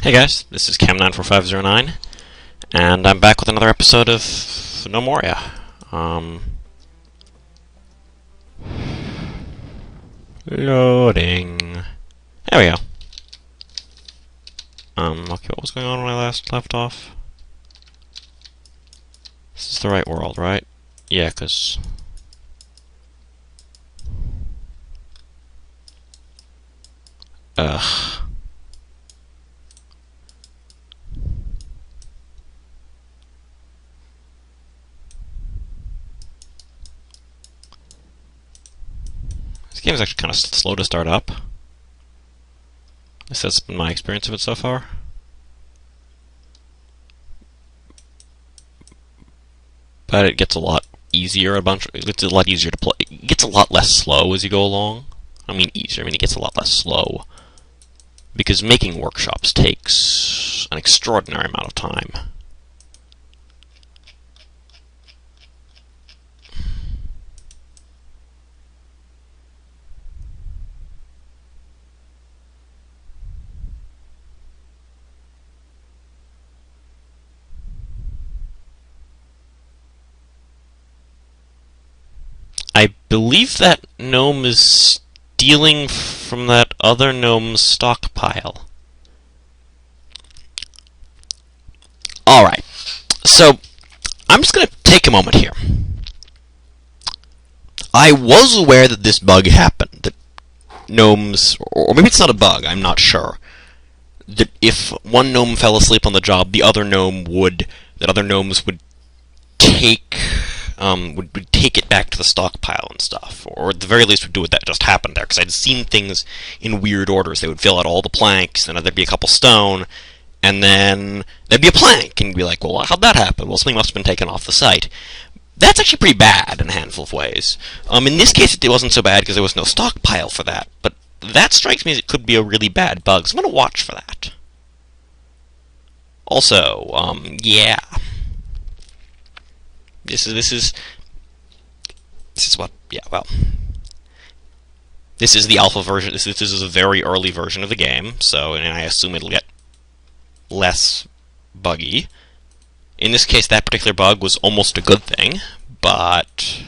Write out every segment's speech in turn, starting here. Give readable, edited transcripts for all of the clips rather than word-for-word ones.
Hey guys, this is Cam94509, and I'm back with another episode of Gnomoria. Loading. There we go. Okay, what was going on when I last left off? This is the right world, right? Yeah, 'cause... Ugh. This game is actually kind of slow to start up. At least that's been my experience of it so far. But it gets a lot easier, it's a lot easier to play. It gets a lot less slow as you go along. I mean easier, it gets a lot less slow. Because making workshops takes an extraordinary amount of time. I believe that gnome is stealing from that other gnome's stockpile. Alright, so I'm just going to take a moment here. I was aware that this bug happened, that gnomes, or maybe it's not a bug, I'm not sure, that if one gnome fell asleep on the job, that other gnomes would take would take it back to the stockpile and stuff, or at the very least would do what that just happened there, because I'd seen things in weird orders. They would fill out all the planks, and there'd be a couple stone, and then there'd be a plank, and you'd be like, well, how'd that happen? Well, something must have been taken off the site. That's actually pretty bad in a handful of ways. In this case, it wasn't so bad because there was no stockpile for that, but that strikes me as it could be a really bad bug, so I'm going to watch for that. Also, yeah. This is what, yeah, well, this is the alpha version. This is a very early version of the game, so, and I assume it'll get less buggy. In this case, that particular bug was almost a good thing, but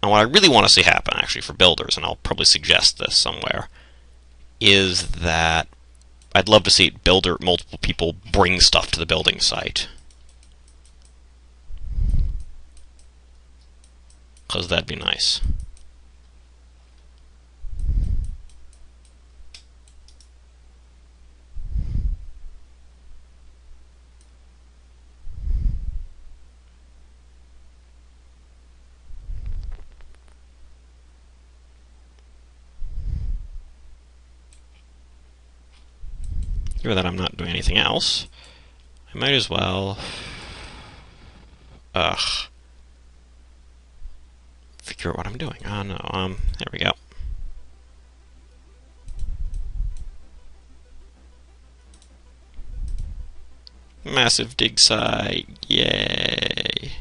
and what I really want to see happen, actually, for builders, and I'll probably suggest this somewhere, is that I'd love to see multiple people bring stuff to the building site. Because that'd be nice. Given that I'm not doing anything else, I might as well... figure out what I'm doing. Oh no, there we go. Massive dig site, yay.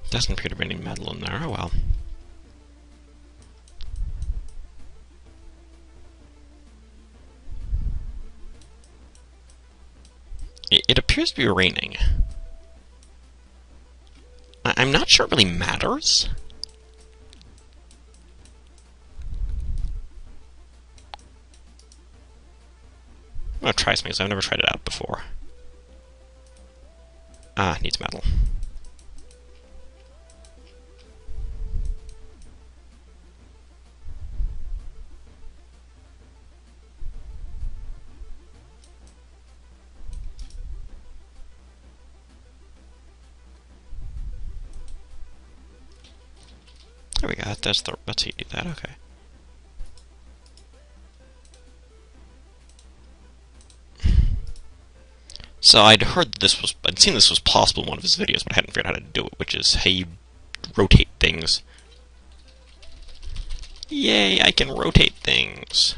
Doesn't appear to be any metal in there. Oh well. It appears to be raining. I'm not sure it really matters. I'm gonna try something, because I've never tried it out before. Ah, needs metal. There we go. That's how you do that. Okay. So I'd seen this was possible in one of his videos, but I hadn't figured out how to do it, which is how you rotate things. Yay, I can rotate things.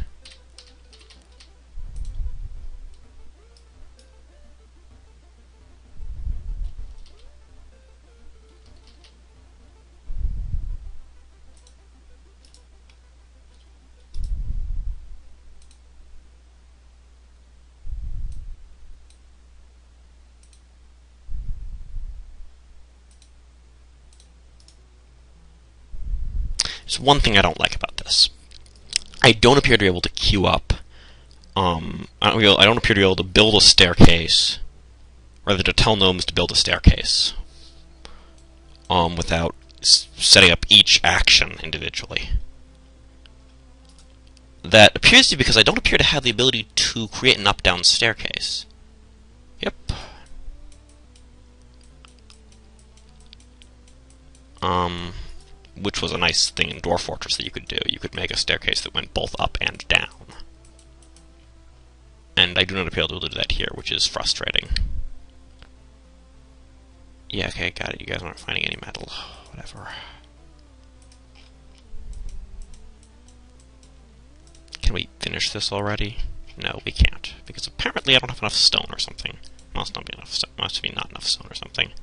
There's one thing I don't like about this. I don't appear to be able to queue up. I don't appear to be able to build a staircase, rather to tell gnomes to build a staircase, without setting up each action individually. That appears to be because I don't appear to have the ability to create an up-down staircase. Yep. Which was a nice thing in Dwarf Fortress that you could do. You could make a staircase that went both up and down. And I do not appear to be able to do that here, which is frustrating. Yeah, okay, got it. You guys aren't finding any metal. Whatever. Can we finish this already? No, we can't. Because apparently I don't have enough stone or something. Must not be enough stone. Must be not enough stone or something.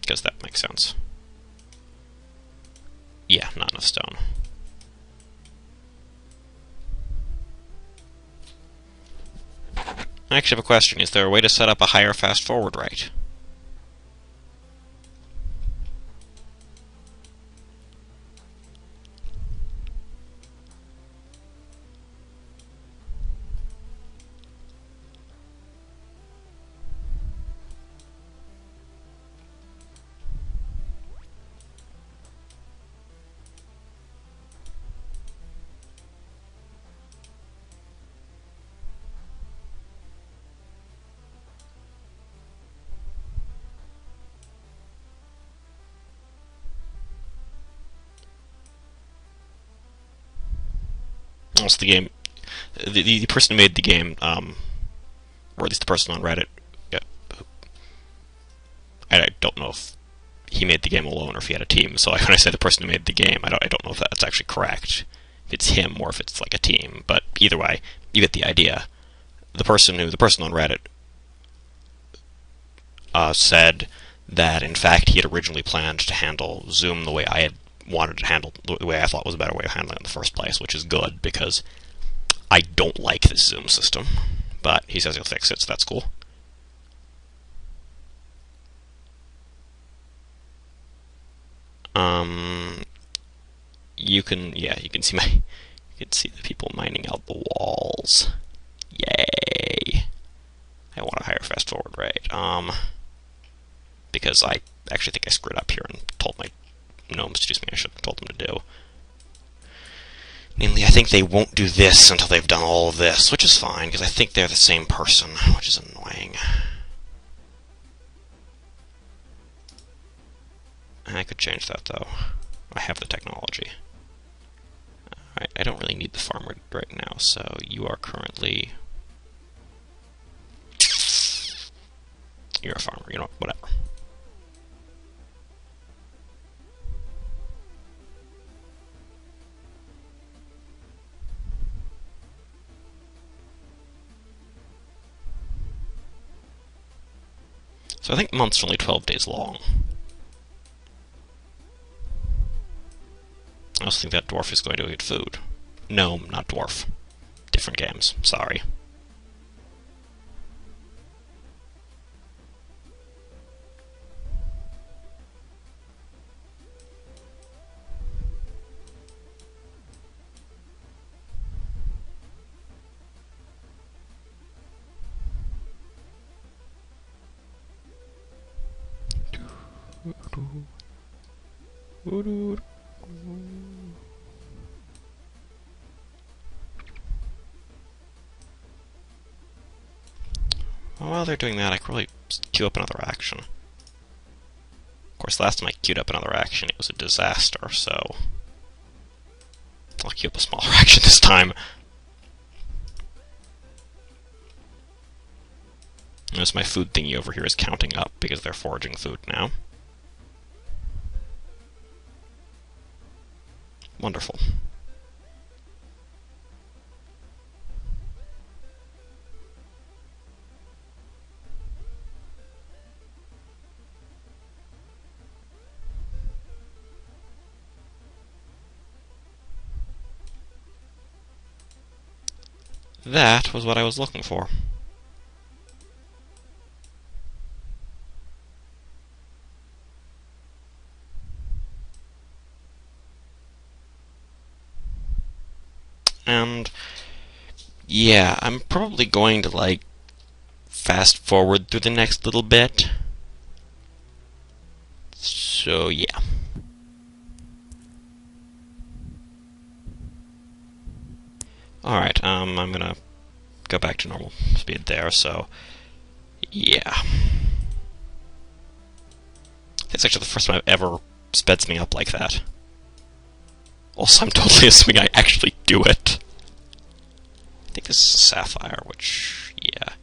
Because that makes sense. Yeah, not enough stone. I actually have a question. Is there a way to set up a higher fast-forward rate? Also, the person who made the game, or at least the person on Reddit, I don't know if he made the game alone or if he had a team. So when I say the person who made the game, I don't know if that's actually correct. If it's him or if it's like a team. But either way, you get the idea. The person on Reddit said that in fact he had originally planned to handle Zoom the way I had wanted to handle, the way I thought was a better way of handling it in the first place, which is good because I don't like this Zoom system. But he says he'll fix it, so that's cool. You can see the people mining out the walls. Yay! I want a higher fast forward rate. Because I actually think I screwed up here and told my gnomes to do something I shouldn't have told them to do. Namely, I think they won't do this until they've done all of this, which is fine, because I think they're the same person, which is annoying. I could change that, though. I have the technology. Alright, I don't really need the farmer right now, so you are currently... You're a farmer, you know, whatever. So I think months are only 12 days long. I also think that dwarf is going to eat food. Gnome, not dwarf. Different games, sorry. While they're doing that, I could really queue up another action. Of course, last time I queued up another action, it was a disaster, so I'll queue up a smaller action this time. Notice my food thingy over here is counting up because they're foraging food now. Wonderful. That was what I was looking for. And yeah, I'm probably going to, like, fast forward through the next little bit. So yeah. Alright, I'm gonna go back to normal speed there, so yeah. It's actually the first time I've ever sped something up like that. Also, I'm totally assuming I actually do it. I think this is a sapphire, which, yeah.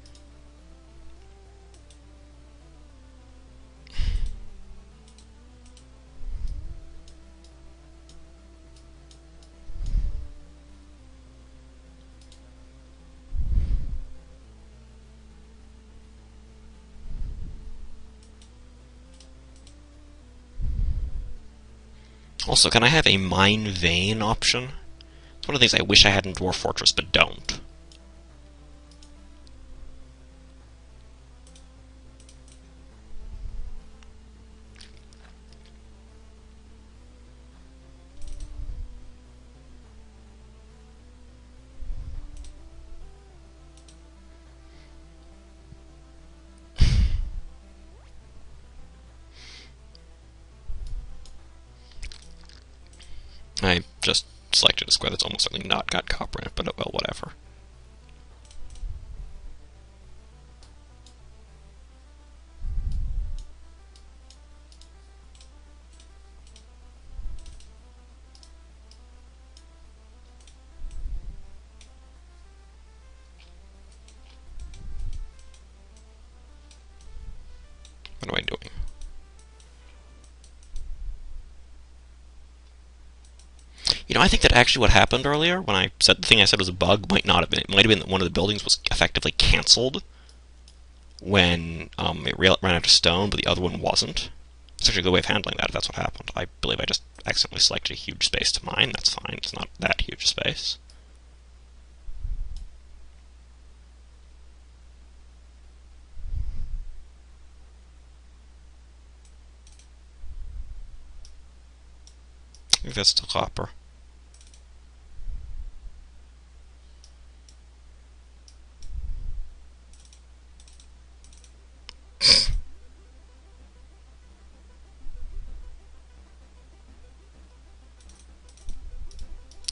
Also, can I have a mine vein option? It's one of the things I wish I had in Dwarf Fortress, but don't. I just selected a square that's almost certainly not got copper in it, but well, whatever. What am I doing? You know, I think that actually what happened earlier, when I said the thing I said was a bug, might not have been. It might have been that one of the buildings was effectively cancelled when it ran out of stone, but the other one wasn't. It's actually a good way of handling that if that's what happened. I believe I just accidentally selected a huge space to mine. That's fine. It's not that huge a space. I think that's still copper.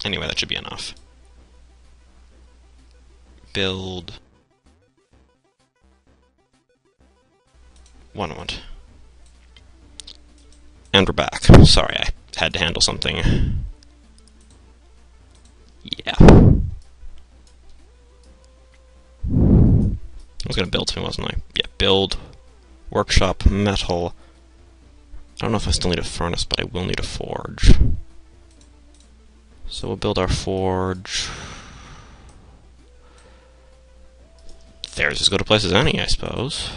Anyway, that should be enough. Build. One moment. And we're back. Sorry, I had to handle something. Yeah. I was gonna build something, wasn't I? Yeah, build. Workshop, metal. I don't know if I still need a furnace, but I will need a forge. So we'll build our forge. There's as good a place as any, I suppose.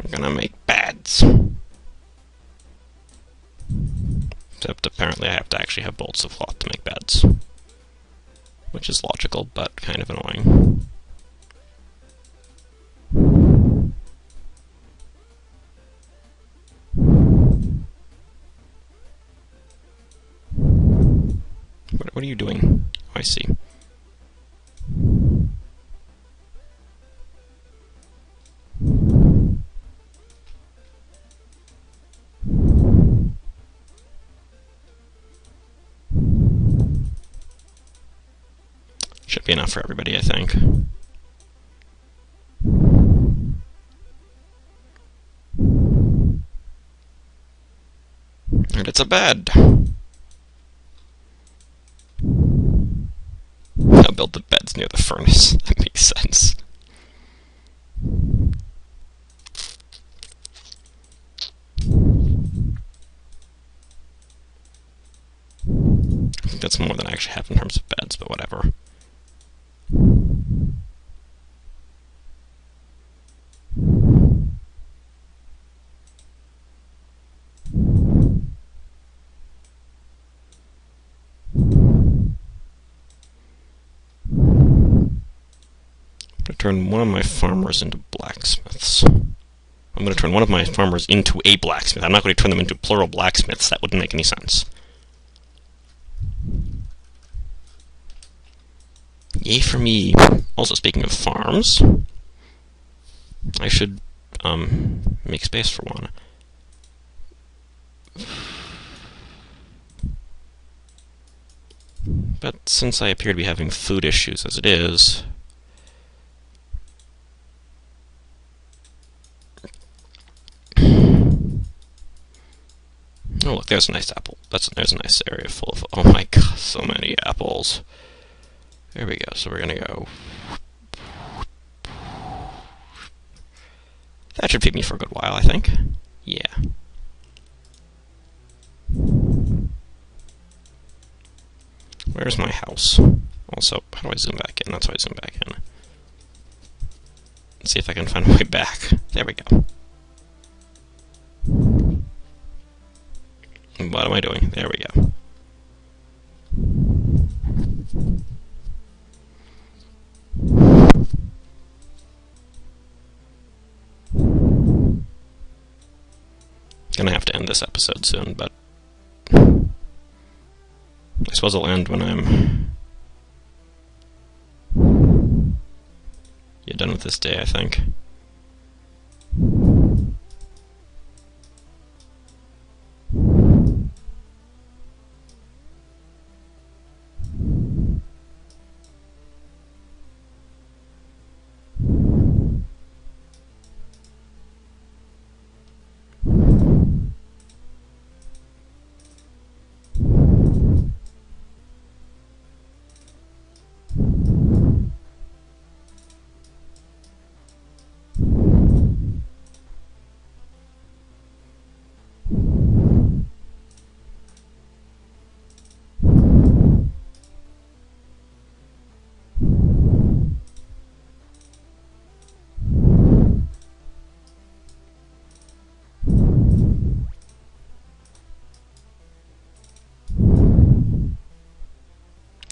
I'm gonna make beds. Except apparently I have to actually have bolts of cloth to make beds. Which is logical, but kind of annoying. What are you doing? Oh, I see. Should be enough for everybody, I think. And it's a bed. I'll build the beds near the furnace. That makes sense. I think that's more than I actually have in terms of beds, but whatever. Turn one of my farmers into blacksmiths. I'm going to turn one of my farmers into a blacksmith. I'm not going to turn them into plural blacksmiths. That wouldn't make any sense. Yay for me. Also, speaking of farms, I should make space for one. But since I appear to be having food issues as it is, oh look, there's a nice apple. There's a nice area full of, oh my god, so many apples. There we go, so we're gonna go. That should feed me for a good while, I think. Yeah. Where's my house? Also, how do I zoom back in? That's how I zoom back in. Let's see if I can find my way back. There we go. What am I doing? There we go. Gonna have to end this episode soon, but I suppose I'll end when I'm done with this day, I think.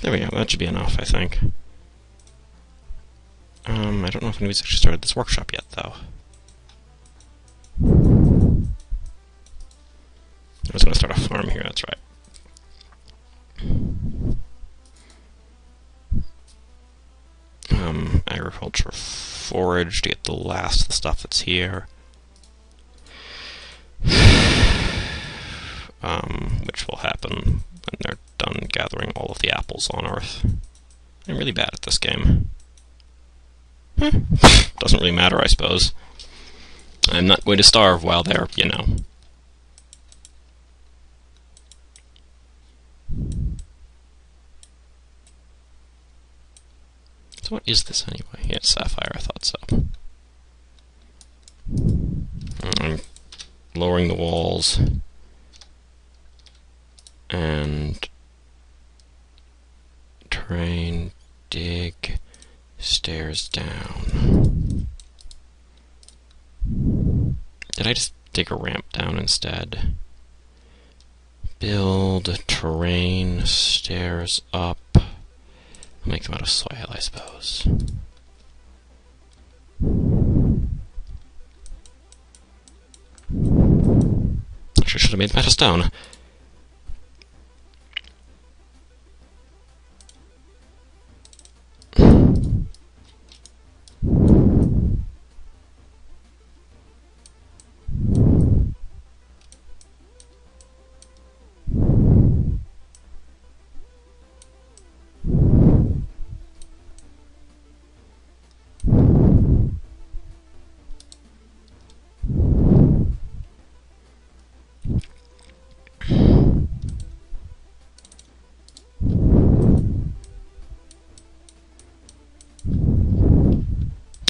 There we go, that should be enough, I think. I don't know if anybody's actually started this workshop yet, though. I was going to start a farm here, that's right. Agriculture forage to get the last of the stuff that's here. Which will happen when they're done gathering all of the apples on Earth. I'm really bad at this game. Doesn't really matter, I suppose. I'm not going to starve while they're, you know. So what is this anyway? Yeah, it's sapphire, I thought so. I'm lowering the walls and terrain, dig, stairs down. Did I just dig a ramp down instead? Build, terrain, stairs up. I'll make them out of soil, I suppose. Actually, should have made them out of stone.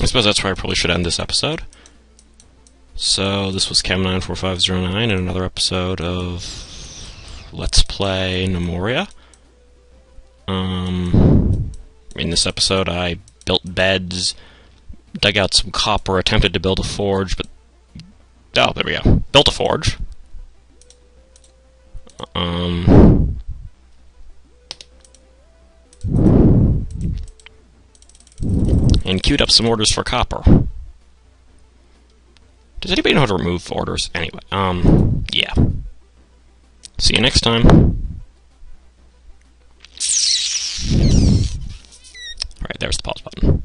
suppose that's where I probably should end this episode. So, this was Chem94509 in another episode of Let's Play Gnomoria. In this episode, I built beds, dug out some copper, attempted to build a forge, but... oh, there we go. Built a forge. And queued up some orders for copper. Does anybody know how to remove orders? Anyway, yeah. See you next time. Alright, there's the pause button.